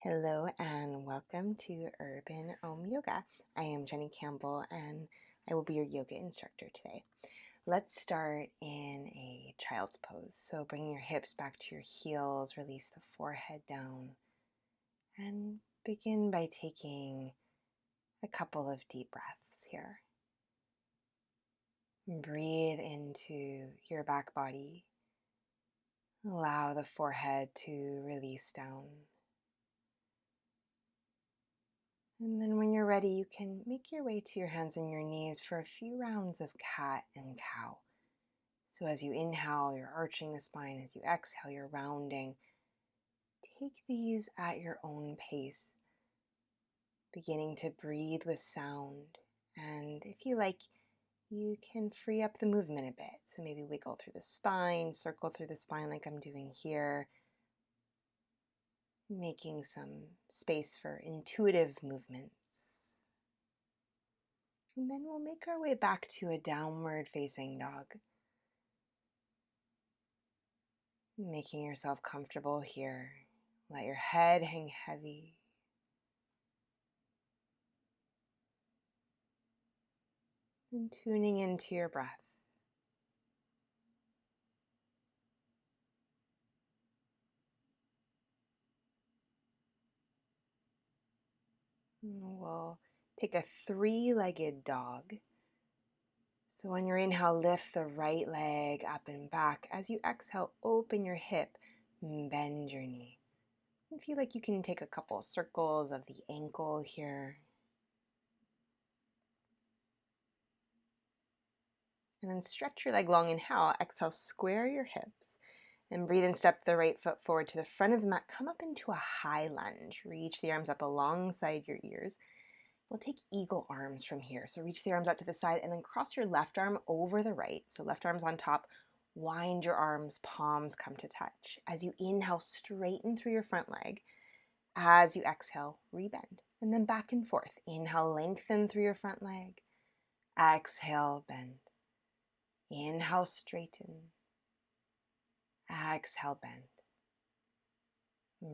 Hello and welcome to Urban Yoga. I am Jenny Campbell and I will be your yoga instructor today. Let's start in a child's pose. So bring your hips back to your heels, release the forehead down, and begin by taking a couple of deep breaths here. Breathe into your back body. Allow the forehead to release down. And then when you're ready, you can make your way to your hands and your knees for a few rounds of cat and cow. So as you inhale, you're arching the spine. As you exhale, you're rounding. Take these at your own pace, beginning to breathe with sound. And if you like, you can free up the movement a bit. So maybe wiggle through the spine, circle through the spine like I'm doing here, making some space for intuitive movements. And then we'll make our way back to a downward facing dog. Making yourself comfortable here. Let your head hang heavy. And tuning into your breath. And we'll take a three-legged dog. So on your inhale, lift the right leg up and back. As you exhale, open your hip, bend your knee. And feel like you can take a couple circles of the ankle here. And then stretch your leg long. Inhale, exhale, square your hips. And breathe and step the right foot forward to the front of the mat. Come up into a high lunge. Reach the arms up alongside your ears. We'll take eagle arms from here. So reach the arms out to the side and then cross your left arm over the right. So left arm's on top. Wind your arms, palms come to touch. As you inhale, straighten through your front leg. As you exhale, rebend. And then back and forth. Inhale, lengthen through your front leg. Exhale, bend. Inhale, straighten. Exhale, bend.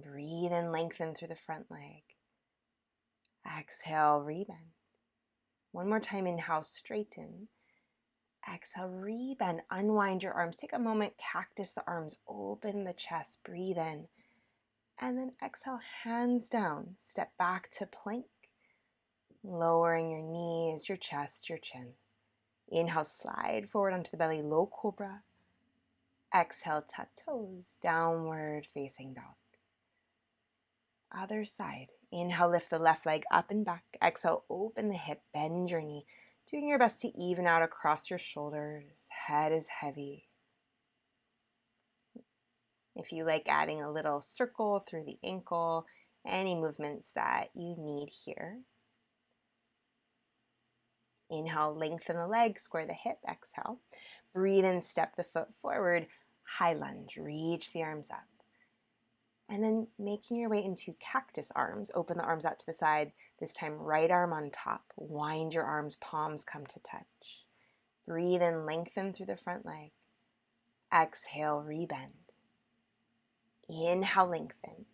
Breathe and lengthen through the front leg. Exhale, rebend. One more time, inhale, straighten. Exhale, rebend. Unwind your arms. Take a moment, cactus the arms. Open the chest, breathe in. And then exhale, hands down. Step back to plank. Lowering your knees, your chest, your chin. Inhale, slide forward onto the belly, low cobra. Exhale, tuck toes, downward facing dog. Other side. Inhale, lift the left leg up and back. Exhale, open the hip, bend your knee. Doing your best to even out across your shoulders. Head is heavy. If you like adding a little circle through the ankle, any movements that you need here. Inhale, lengthen the leg, square the hip. Exhale. Breathe in, step the foot forward. High lunge, reach the arms up. And then making your way into cactus arms. Open the arms out to the side. This time, right arm on top. Wind your arms, palms come to touch. Breathe in, lengthen through the front leg. Exhale, rebend. Inhale, lengthen.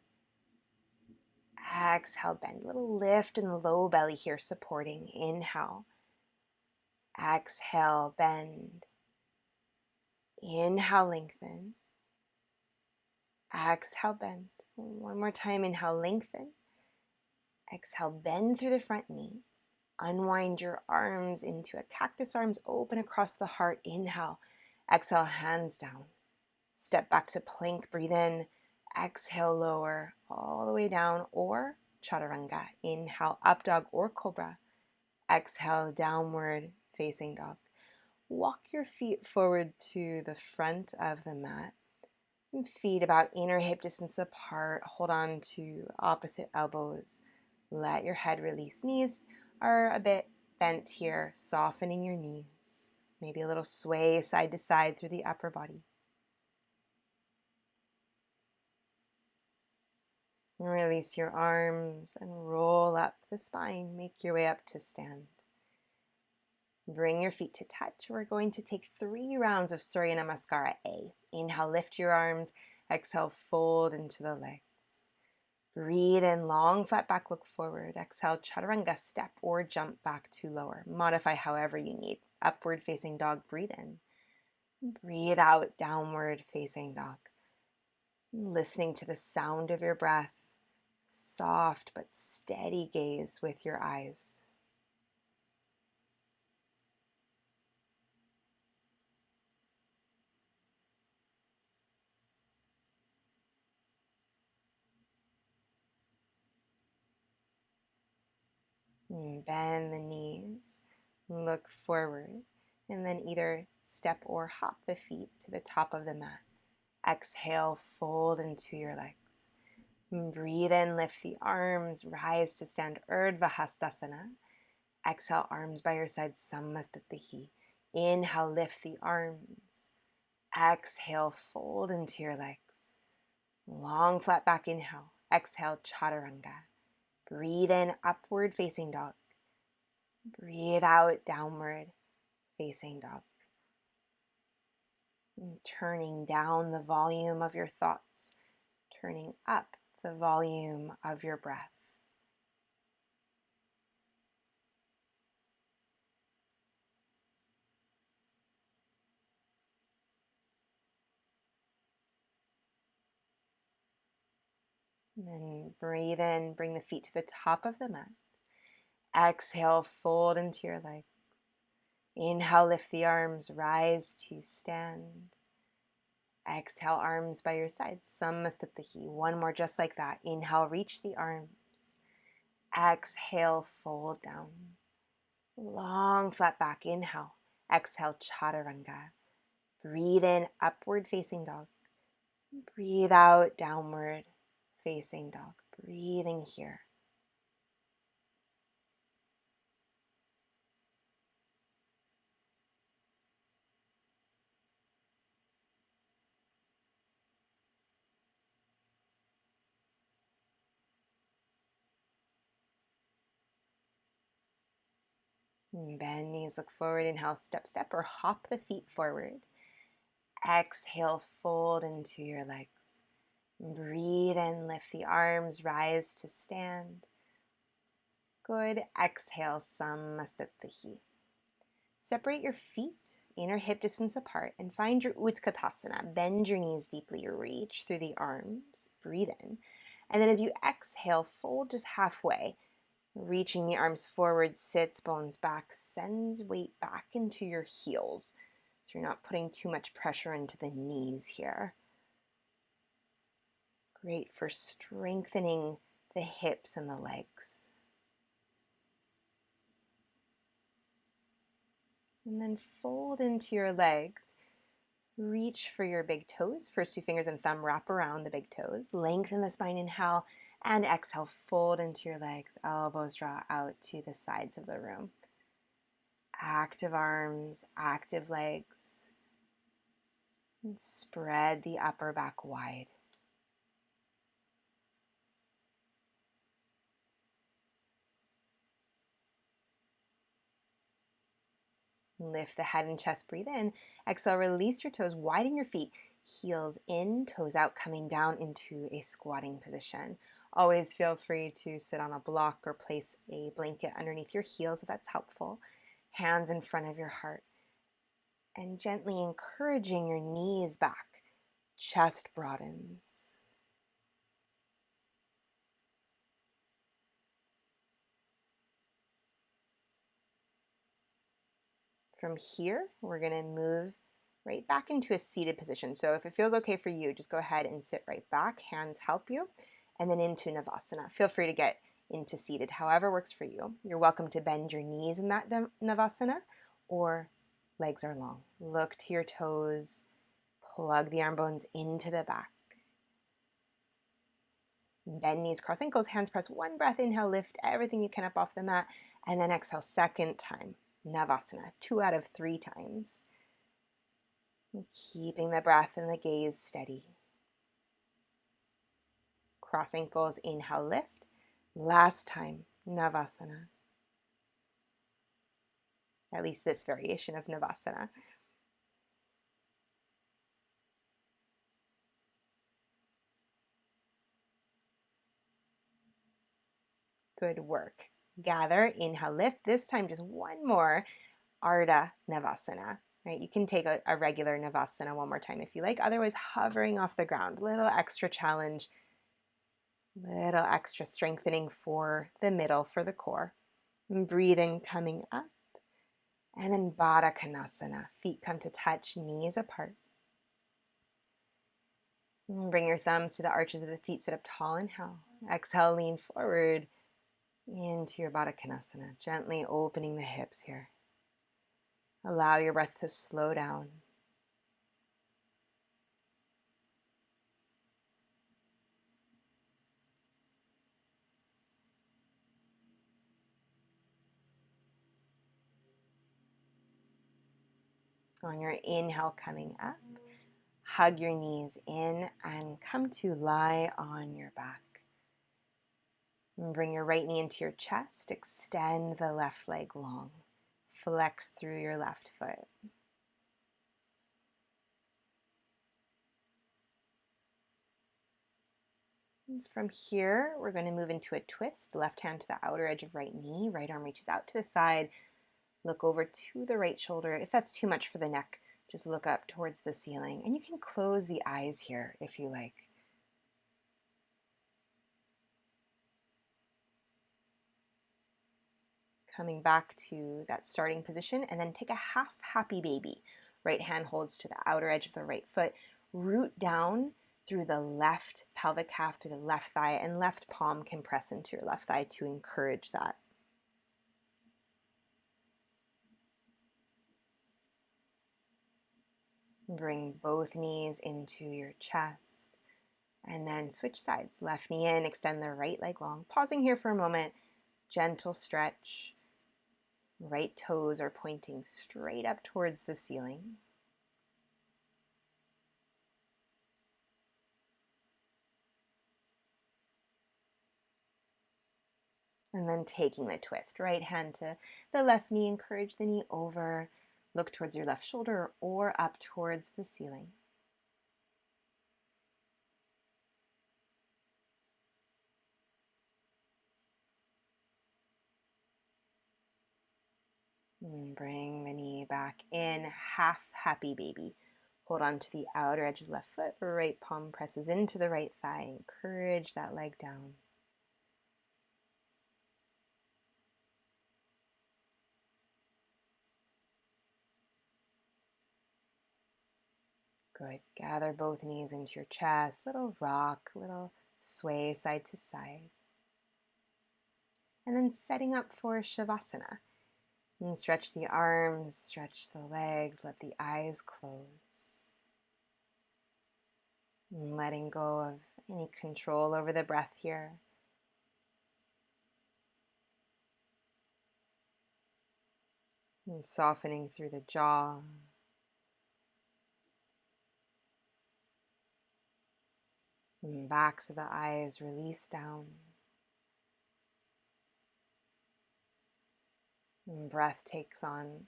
Exhale, bend. Little lift in the low belly here, supporting. Inhale. Exhale, bend. Inhale, lengthen. Exhale, bend. One more time, inhale, lengthen. Exhale, bend through the front knee. Unwind your arms into a cactus arms, open across the heart. Inhale. Exhale, hands down. Step back to plank, breathe in. Exhale, lower all the way down, or chaturanga. Inhale, up dog or cobra. Exhale, downward facing dog. Walk your feet forward to the front of the mat. Feet about inner hip distance apart. Hold on to opposite elbows. Let your head release. Knees are a bit bent here, softening your knees. Maybe a little sway side to side through the upper body. Release your arms and roll up the spine. Make your way up to stand. Bring your feet to touch. We're going to take 3 rounds of Surya Namaskara A. Inhale, lift your arms. Exhale, fold into the legs. Breathe in, long, flat back, look forward. Exhale, chaturanga, step or jump back to lower. Modify however you need. Upward facing dog, breathe in. Breathe out, downward facing dog. Listening to the sound of your breath, soft but steady gaze with your eyes. Bend the knees, look forward, and then either step or hop the feet to the top of the mat. Exhale, fold into your legs. Breathe in, lift the arms, rise to stand, Urdhva Hastasana. Exhale, arms by your side, Samastatihi. Inhale, lift the arms. Exhale, fold into your legs. Long, flat back inhale. Exhale, Chaturanga. Breathe in, upward facing dog. Breathe out, downward facing dog. And turning down the volume of your thoughts, turning up the volume of your breath. And then breathe in, bring the feet to the top of the mat. Exhale, fold into your legs. Inhale, lift the arms, rise to stand. Exhale, arms by your sides, Samastatihi. One more just like that. Inhale, reach the arms. Exhale, fold down. Long, flat back, inhale. Exhale, Chaturanga. Breathe in, upward facing dog. Breathe out, downward facing dog. Breathing here. Bend knees, look forward, inhale, step, step, or hop the feet forward. Exhale, fold into your legs. Breathe in, lift the arms, rise to stand. Good. Exhale, Samastatihi. Separate your feet, inner hip distance apart, and find your Utkatasana. Bend your knees deeply, reach through the arms, breathe in. And then as you exhale, fold just halfway. Reaching the arms forward, sits bones back, sends weight back into your heels. So you're not putting too much pressure into the knees here. Great for strengthening the hips and the legs. And then fold into your legs. Reach for your big toes. First two fingers and thumb wrap around the big toes. Lengthen the spine, inhale, and exhale, fold into your legs. Elbows draw out to the sides of the room. Active arms, active legs. And spread the upper back wide. Lift the head and chest, breathe in. Exhale, release your toes, widen your feet. Heels in, toes out, coming down into a squatting position. Always feel free to sit on a block or place a blanket underneath your heels if that's helpful. Hands in front of your heart. And gently encouraging your knees back. Chest broadens. From here, we're going to move right back into a seated position. So if it feels okay for you, just go ahead and sit right back. Hands help you. And then into Navasana. Feel free to get into seated, however works for you. You're welcome to bend your knees in that Navasana, or legs are long. Look to your toes. Plug the arm bones into the back. Bend knees, cross ankles, hands press. One breath, inhale, lift everything you can up off the mat. And then exhale, second time. Navasana, 2 out of 3 times. Keeping the breath and the gaze steady. Cross ankles, inhale, lift. Last time, Navasana. At least this variation of Navasana. Good work. Gather, inhale, lift. This time, just one more. Ardha Navasana. Right? You can take a regular Navasana one more time if you like. Otherwise, hovering off the ground. Little extra challenge, little extra strengthening for the middle, for the core. And breathing, coming up. And then Baddha Konasana. Feet come to touch, knees apart. And bring your thumbs to the arches of the feet. Sit up tall. Inhale. Exhale, lean forward into your Baddha Konasana. Gently opening the hips here. Allow your breath to slow down. On your inhale, coming up, hug your knees in and come to lie on your back. And bring your right knee into your chest. Extend the left leg long. Flex through your left foot. And from here, we're going to move into a twist. Left hand to the outer edge of right knee. Right arm reaches out to the side. Look over to the right shoulder. If that's too much for the neck, just look up towards the ceiling. And you can close the eyes here if you like. Coming back to that starting position, and then take a half happy baby. Right hand holds to the outer edge of the right foot. Root down through the left pelvic calf, through the left thigh, and left palm can press into your left thigh to encourage that. Bring both knees into your chest. And then switch sides. Left knee in, extend the right leg long. Pausing here for a moment. Gentle stretch. Right toes are pointing straight up towards the ceiling. And then taking the twist. Right hand to the left knee. Encourage the knee over. Look towards your left shoulder or up towards the ceiling. And bring the knee back in. Half happy baby. Hold on to the outer edge of the left foot. Right palm presses into the right thigh. Encourage that leg down. Good. Gather both knees into your chest. Little rock, little sway side to side. And then setting up for Shavasana. And stretch the arms, stretch the legs, let the eyes close. And letting go of any control over the breath here. And softening through the jaw. And backs of the eyes release down. And breath takes on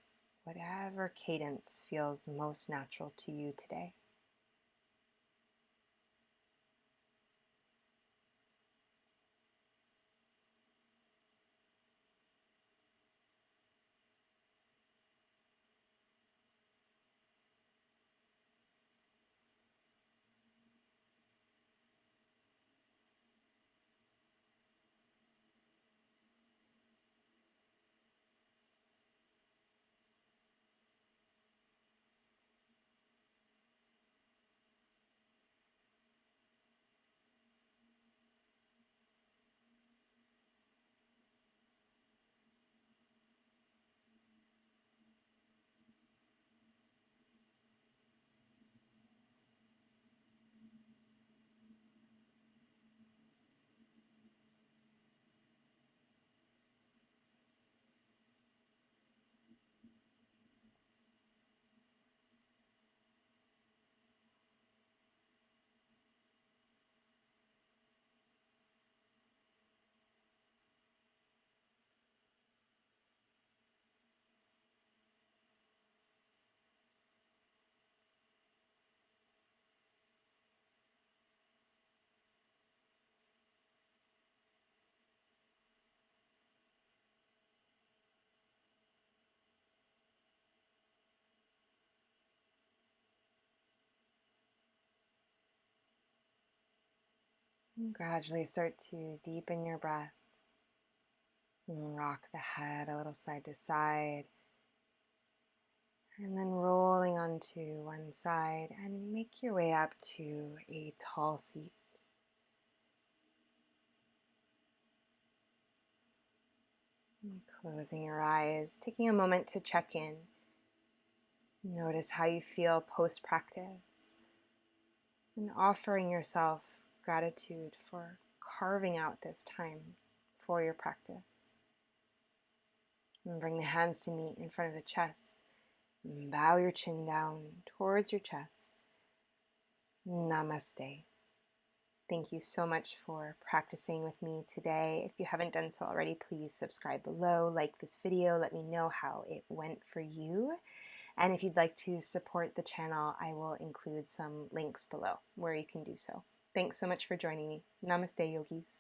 whatever cadence feels most natural to you today. And gradually start to deepen your breath. And rock the head a little side to side. And then rolling onto one side and make your way up to a tall seat. And closing your eyes, taking a moment to check in. Notice how you feel post-practice. And offering yourself gratitude for carving out this time for your practice. And bring the hands to meet in front of the chest. And bow your chin down towards your chest. Namaste. Thank you so much for practicing with me today. If you haven't done so already, please subscribe below, like this video, let me know how it went for you. And if you'd like to support the channel, I will include some links below where you can do so. Thanks so much for joining me. Namaste, yogis.